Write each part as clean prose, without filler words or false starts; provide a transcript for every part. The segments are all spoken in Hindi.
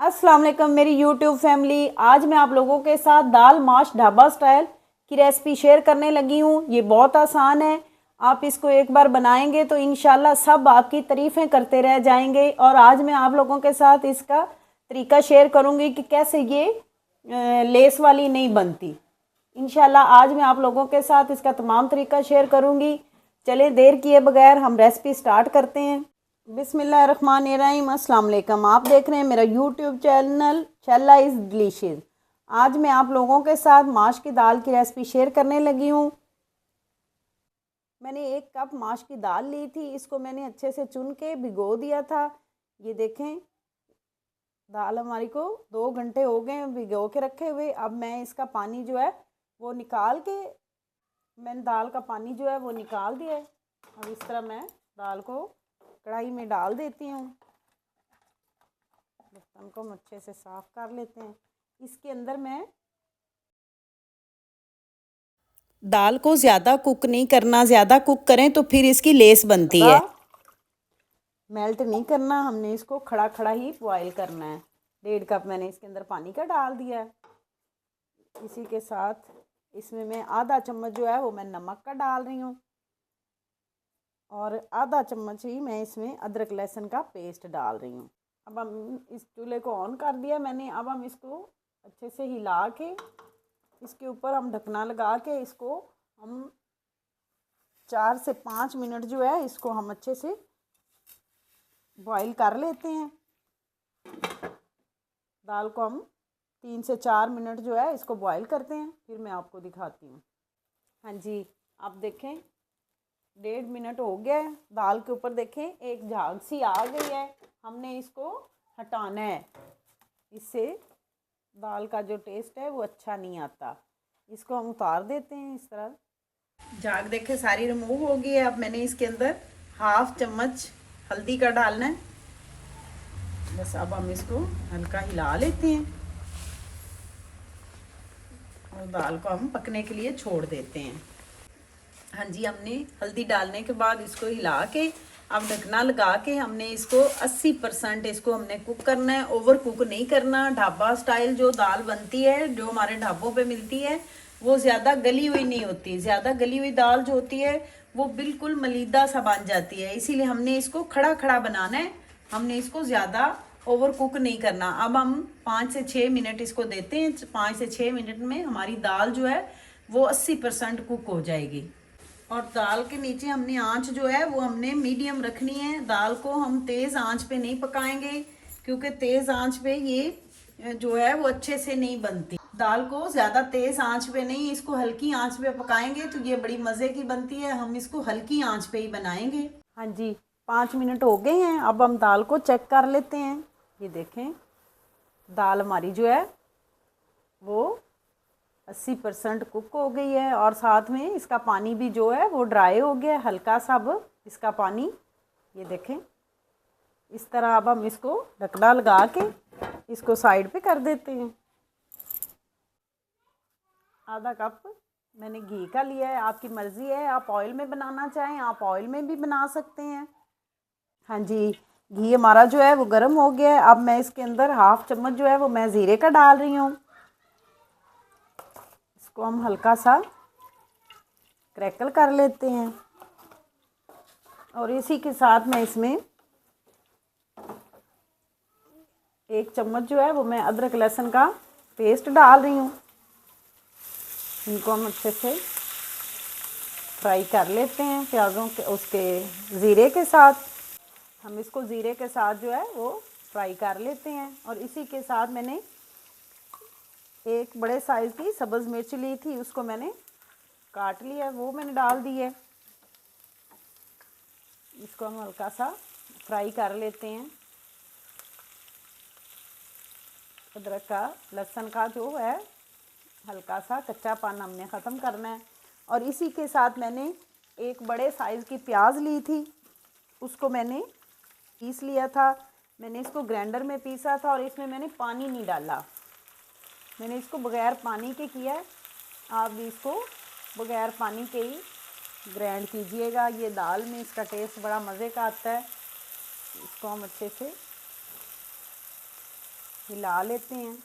अस्सलाम वालेकुम मेरी यूट्यूब फैमिली। आज मैं आप लोगों के साथ दाल माश ढाबा स्टाइल की रेसिपी शेयर करने लगी हूँ। ये बहुत आसान है। आप इसको एक बार बनाएंगे तो इंशाल्लाह सब आपकी तारीफ़ें करते रह जाएंगे। और आज मैं आप लोगों के साथ इसका तरीका शेयर करूँगी कि कैसे ये लेस वाली नहीं बनती। इंशाल्लाह आज मैं आप लोगों के साथ इसका तमाम तरीका शेयर करूँगी। चलें देर किए बगैर हम रेसिपी स्टार्ट करते हैं। बिस्मिल्लाहिर्रहमानिर्रहीम। अस्सलाम वालेकुम। आप देख रहे हैं मेरा YouTube channel Shaila is delicious. आज मैं आप लोगों के साथ माश की दाल की रेसिपी शेयर करने लगी हूँ। मैंने 1 कप माश की दाल ली थी। इसको मैंने अच्छे से चुन के भिगो दिया था। ये देखें दाल हमारी को 2 घंटे हो गए हैं भिगो के रखे हुए। अब मैं इसका पानी जो है वो निकाल के मैंने दाल का पानी जो है वो निकाल दिया है। अब इस तरह मैं दाल को कढ़ाई में डाल देती हूँ। बर्तन को हम अच्छे से साफ़ कर लेते हैं। इसके अंदर मैं दाल को ज़्यादा कुक नहीं करना, ज़्यादा कुक करें तो फिर इसकी लेस बनती है। मेल्ट नहीं करना, हमने इसको खड़ा खड़ा ही बॉयल करना है। 1.5 कप मैंने इसके अंदर पानी का डाल दिया है। इसी के साथ इसमें मैं आधा चम्मच जो है वो मैं नमक का डाल रही हूँ और आधा चम्मच ही मैं इसमें अदरक लहसुन का पेस्ट डाल रही हूँ। अब हम इस चूल्हे को ऑन कर दिया मैंने। अब हम इसको अच्छे से हिला के इसके ऊपर हम ढकना लगा के इसको हम 4 से 5 मिनट जो है इसको हम अच्छे से बॉईल कर लेते हैं। दाल को हम 3 से 4 मिनट जो है इसको बॉईल करते हैं, फिर मैं आपको दिखाती हूँ। हाँ जी, आप देखें 1.5 मिनट हो गया है। दाल के ऊपर देखें एक झाग सी आ गई है। हमने इसको हटाना है, इससे दाल का जो टेस्ट है वो अच्छा नहीं आता। इसको हम उतार देते हैं। इस तरह झाग देखें सारी रिमूव हो गई है। अब मैंने इसके अंदर 1/2 चम्मच हल्दी का डालना है। बस अब हम इसको हल्का हिला लेते हैं और दाल को हम पकने के लिए छोड़ देते हैं। हाँ जी, हमने हल्दी डालने के बाद इसको हिला के अब ढकना लगा के हमने इसको 80% इसको हमने कुक करना है। ओवर कुक नहीं करना। ढाबा स्टाइल जो दाल बनती है जो हमारे ढाबों पे मिलती है वो ज़्यादा गली हुई नहीं होती। ज़्यादा गली हुई दाल जो होती है वो बिल्कुल मलीदा सा बन जाती है। इसीलिए हमने इसको खड़ा खड़ा बनाना है। हमने इसको ज़्यादा ओवर कुक नहीं करना। अब हम 5 से 6 मिनट इसको देते हैं। 5 से 6 मिनट में हमारी दाल जो है वो 80% कुक हो जाएगी। और दाल के नीचे हमने आंच जो है वो हमने मीडियम रखनी है। दाल को हम तेज़ आंच पे नहीं पकाएंगे क्योंकि तेज़ आंच पे ये जो है वो अच्छे से नहीं बनती। दाल को ज़्यादा तेज़ आंच पे नहीं, इसको हल्की आंच पे पकाएंगे तो ये बड़ी मज़े की बनती है। हम इसको हल्की आंच पे ही बनाएंगे। हाँ जी, 5 मिनट हो गए हैं। अब हम दाल को चेक कर लेते हैं। ये देखें दाल हमारी जो है वो 80% कुक हो गई है और साथ में इसका पानी भी जो है वो ड्राई हो गया है हल्का सा। अब इसका पानी ये देखें इस तरह। अब हम इसको ढकना लगा के इसको साइड पे कर देते हैं। आधा कप मैंने घी का लिया है। आपकी मर्ज़ी है, आप ऑयल में बनाना चाहें आप ऑयल में भी बना सकते हैं। हाँ जी, घी हमारा जो है वो गर्म हो गया है। अब मैं इसके अंदर 1/2 चम्मच जो है वो मैं ज़ीरे का डाल रही हूँ। इसको हम हल्का सा क्रैकल कर लेते हैं और इसी के साथ मैं इसमें 1 चम्मच जो है वो मैं अदरक लहसुन का पेस्ट डाल रही हूँ। इनको हम अच्छे से फ्राई कर लेते हैं प्याज़ों के उसके ज़ीरे के साथ। हम इसको ज़ीरे के साथ जो है वो फ्राई कर लेते हैं। और इसी के साथ मैंने एक बड़े साइज़ की सब्ज़ मिर्च ली थी, उसको मैंने काट लिया, वो मैंने डाल दी है। इसको हम हल्का सा फ्राई कर लेते हैं। अदरक का लहसुन का जो है हल्का सा कच्चापन हमने ख़त्म करना है। और इसी के साथ मैंने एक बड़े साइज़ की प्याज ली थी, उसको मैंने पीस लिया था। मैंने इसको ग्राइंडर में पीसा था और इसमें मैंने पानी नहीं डाला। मैंने इसको बग़ैर पानी के किया है। आप भी इसको बग़ैर पानी के ही ग्राइंड कीजिएगा। ये दाल में इसका टेस्ट बड़ा मज़े का आता है। इसको हम अच्छे से हिला लेते हैं।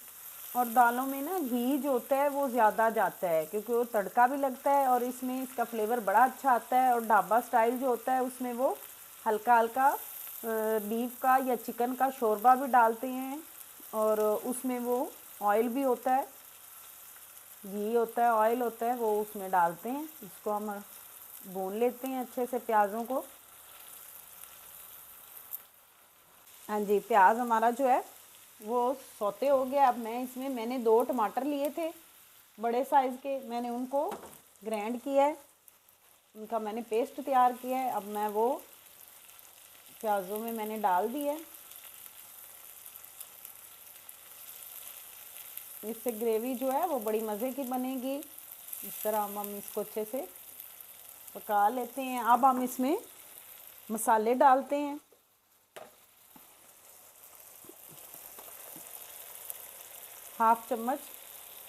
और दालों में ना घी जो होता है वो ज़्यादा जाता है, क्योंकि वो तड़का भी लगता है और इसमें इसका फ्लेवर बड़ा अच्छा आता है। और ढाबा स्टाइल जो होता है उसमें वो हल्का हल्का बीफ का या चिकन का शोरबा भी डालते हैं, और उसमें वो ऑयल भी होता है, घी होता है, ऑयल होता है, वो उसमें डालते हैं। इसको हम भून लेते हैं अच्छे से प्याज़ों को। हाँ जी, प्याज हमारा जो है वो सौते हो गया। अब मैंने 2 टमाटर लिए थे बड़े साइज़ के, मैंने उनको ग्राइंड किया है, उनका मैंने पेस्ट तैयार किया है। अब मैं वो प्याज़ों में मैंने डाल दिया है। इससे ग्रेवी जो है वो बड़ी मज़े की बनेगी। इस तरह हम इसको अच्छे से पका लेते हैं। अब हम इसमें मसाले डालते हैं। हाफ चम्मच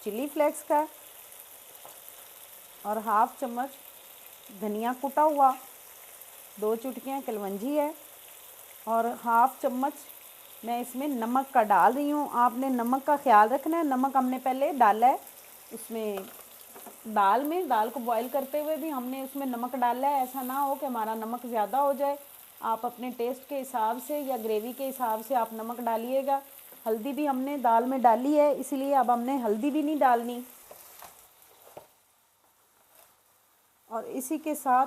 चिली फ्लेक्स का और हाफ चम्मच धनिया कुटा हुआ, 2 चुटकियाँ कलवंजी है, और हाफ चम्मच मैं इसमें नमक का डाल रही हूँ। आपने नमक का ख्याल रखना है, नमक हमने पहले डाला है उसमें दाल को बॉईल करते हुए भी हमने उसमें नमक डाला है। ऐसा ना हो कि हमारा नमक ज़्यादा हो जाए। आप अपने टेस्ट के हिसाब से या ग्रेवी के हिसाब से आप नमक डालिएगा। हल्दी भी हमने दाल में डाली है, इसलिए अब हमने हल्दी भी नहीं डालनी। और इसी के साथ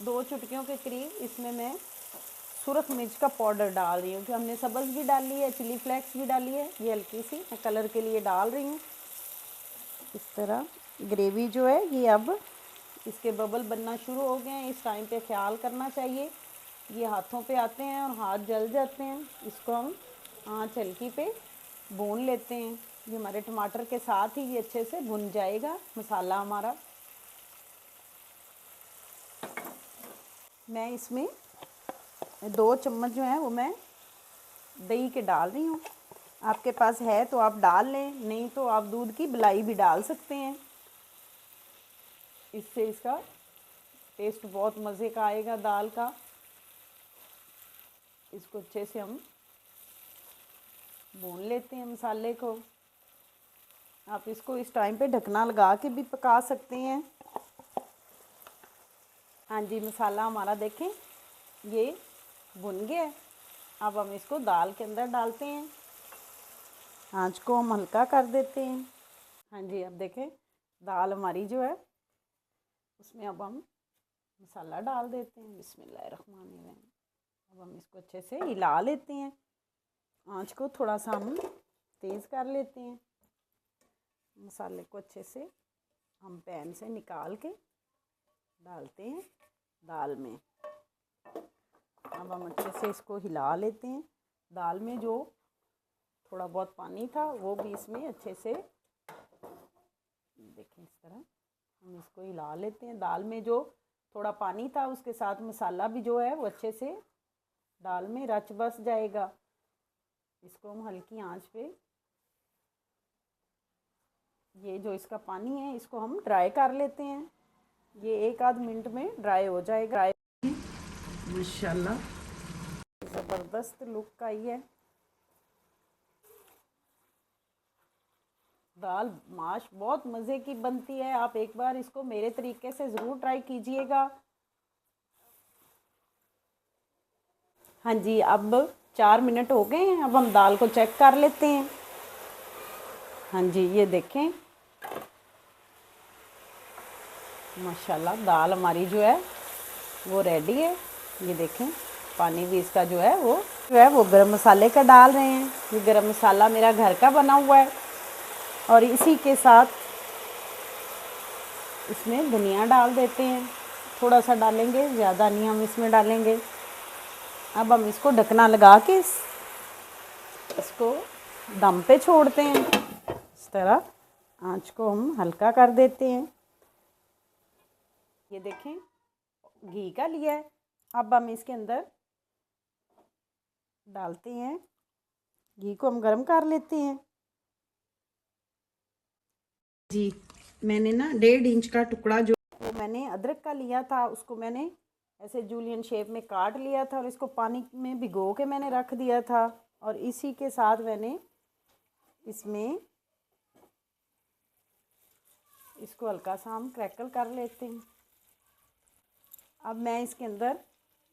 2 चुटकियों के करीब इसमें मैं सुरख मिर्च का पाउडर डाल रही हूँ, कि हमने सब्ज़ भी डाली है, चिली फ्लेक्स भी डाली है, ये हल्की सी मैं कलर के लिए डाल रही हूँ। इस तरह ग्रेवी जो है ये अब इसके बबल बनना शुरू हो गए हैं। इस टाइम पे ख्याल करना चाहिए, ये हाथों पे आते हैं और हाथ जल जाते हैं। इसको हम आँच हल्की पे भून लेते हैं। ये हमारे टमाटर के साथ ही ये अच्छे से भुन जाएगा मसाला हमारा। मैं इसमें 2 चम्मच जो है वो मैं दही के डाल रही हूँ। आपके पास है तो आप डाल लें, नहीं तो आप दूध की मलाई भी डाल सकते हैं। इससे इसका टेस्ट बहुत मज़े का आएगा दाल का। इसको अच्छे से हम भून लेते हैं मसाले को। आप इसको इस टाइम पे ढकना लगा के भी पका सकते हैं। हाँ जी, मसाला हमारा देखें ये भुन गया है। अब हम इसको दाल के अंदर डालते हैं। आँच को हम हल्का कर देते हैं। हाँ जी, अब देखें दाल हमारी जो है उसमें अब हम मसाला डाल देते हैं। बिस्मिल्लाहिर्रहमानिर्रहीम। अब हम इसको अच्छे से हिला लेते हैं। आँच को थोड़ा सा हम तेज़ कर लेते हैं। मसाले को अच्छे से हम पैन से निकाल के डालते हैं दाल में। अब हम अच्छे से इसको हिला लेते हैं। दाल में जो थोड़ा बहुत पानी था वो भी इसमें अच्छे से देखें, इस तरह हम इसको हिला लेते हैं। दाल में जो थोड़ा पानी था उसके साथ मसाला भी जो है वो अच्छे से दाल में रच बस जाएगा। इसको हम हल्की आंच पे, ये जो इसका पानी है इसको हम ड्राई कर लेते हैं। ये 1 आध मिनट में ड्राई हो जाएगा। माशाल्लाह ज़बरदस्त लुक आई है। दाल माश बहुत मज़े की बनती है। आप एक बार इसको मेरे तरीके से ज़रूर ट्राई कीजिएगा। हाँ जी, अब 4 मिनट हो गए हैं। अब हम दाल को चेक कर लेते हैं। हाँ जी, ये देखें माशाल्लाह दाल हमारी जो है वो रेडी है। ये देखें पानी भी इसका जो है वो गरम मसाले का डाल रहे हैं। ये गरम मसाला मेरा घर का बना हुआ है। और इसी के साथ इसमें धनिया डाल देते हैं, थोड़ा सा डालेंगे, ज़्यादा नहीं हम इसमें डालेंगे। अब हम इसको ढकना लगा के इसको दम पे छोड़ते हैं। इस तरह आँच को हम हल्का कर देते हैं। ये देखें घी का लिया है। अब हम इसके अंदर डालते हैं, घी को हम गरम कर लेते हैं। जी, मैंने ना 1.5 इंच का टुकड़ा जो वो मैंने अदरक का लिया था, उसको मैंने ऐसे जूलियन शेप में काट लिया था और इसको पानी में भिगो के मैंने रख दिया था। और इसी के साथ मैंने इसमें इसको हल्का सा हम क्रैकल कर लेते हैं। अब मैं इसके अंदर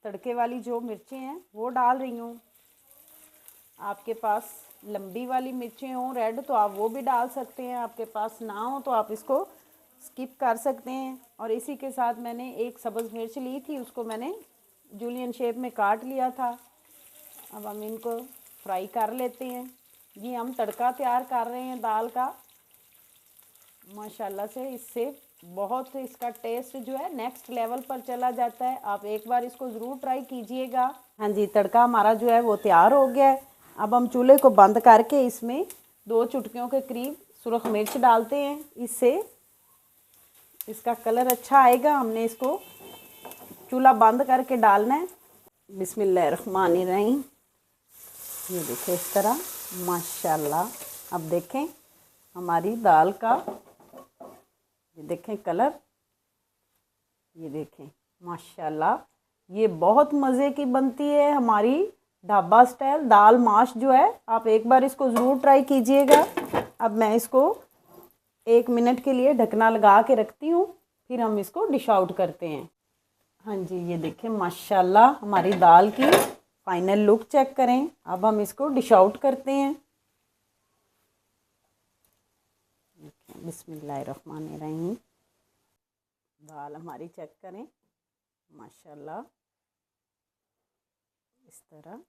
तड़के वाली जो मिर्चें हैं वो डाल रही हूँ। आपके पास लंबी वाली मिर्चें हों रेड तो आप वो भी डाल सकते हैं, आपके पास ना हो तो आप इसको स्किप कर सकते हैं। और इसी के साथ मैंने एक सब्ज़ मिर्च ली थी, उसको मैंने जूलियन शेप में काट लिया था। अब हम इनको फ्राई कर लेते हैं। ये हम तड़का तैयार कर रहे हैं दाल का। माशाल्लाह से इससे बहुत इसका टेस्ट जो है नेक्स्ट लेवल पर चला जाता है। आप एक बार इसको ज़रूर ट्राई कीजिएगा। हाँ जी, तड़का हमारा जो है वो तैयार हो गया है। अब हम चूल्हे को बंद करके इसमें 2 चुटकियों के करीब सुरख मिर्च डालते हैं। इससे इसका कलर अच्छा आएगा। हमने इसको चूल्हा बंद करके डालना है। बिस्मिल्लाहिर्रहमानिर्रहीम। ये देखिए इस तरह माशाल्लाह। अब देखें हमारी दाल का, ये देखें कलर, ये देखें माशाल्लाह। ये बहुत मज़े की बनती है हमारी ढाबा स्टाइल दाल माश जो है। आप एक बार इसको ज़रूर ट्राई कीजिएगा। अब मैं इसको 1 मिनट के लिए ढकना लगा के रखती हूँ, फिर हम इसको डिश आउट करते हैं। हाँ जी, ये देखें माशाल्लाह हमारी दाल की फाइनल लुक चेक करें। अब हम इसको डिश आउट करते हैं। बिस्मिल्लाहिर्रहमानिर्रहीम। दाल हमारी चेक करें माशाल्लाह इस तरह।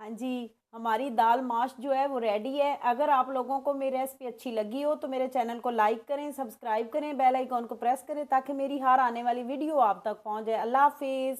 हाँ जी, हमारी दाल माश जो है वो रेडी है। अगर आप लोगों को मेरी रेसिपी अच्छी लगी हो तो मेरे चैनल को लाइक करें, सब्सक्राइब करें, बेल आइकॉन को प्रेस करें ताकि मेरी हर आने वाली वीडियो आप तक पहुंच जाए। अल्लाह हाफिज़।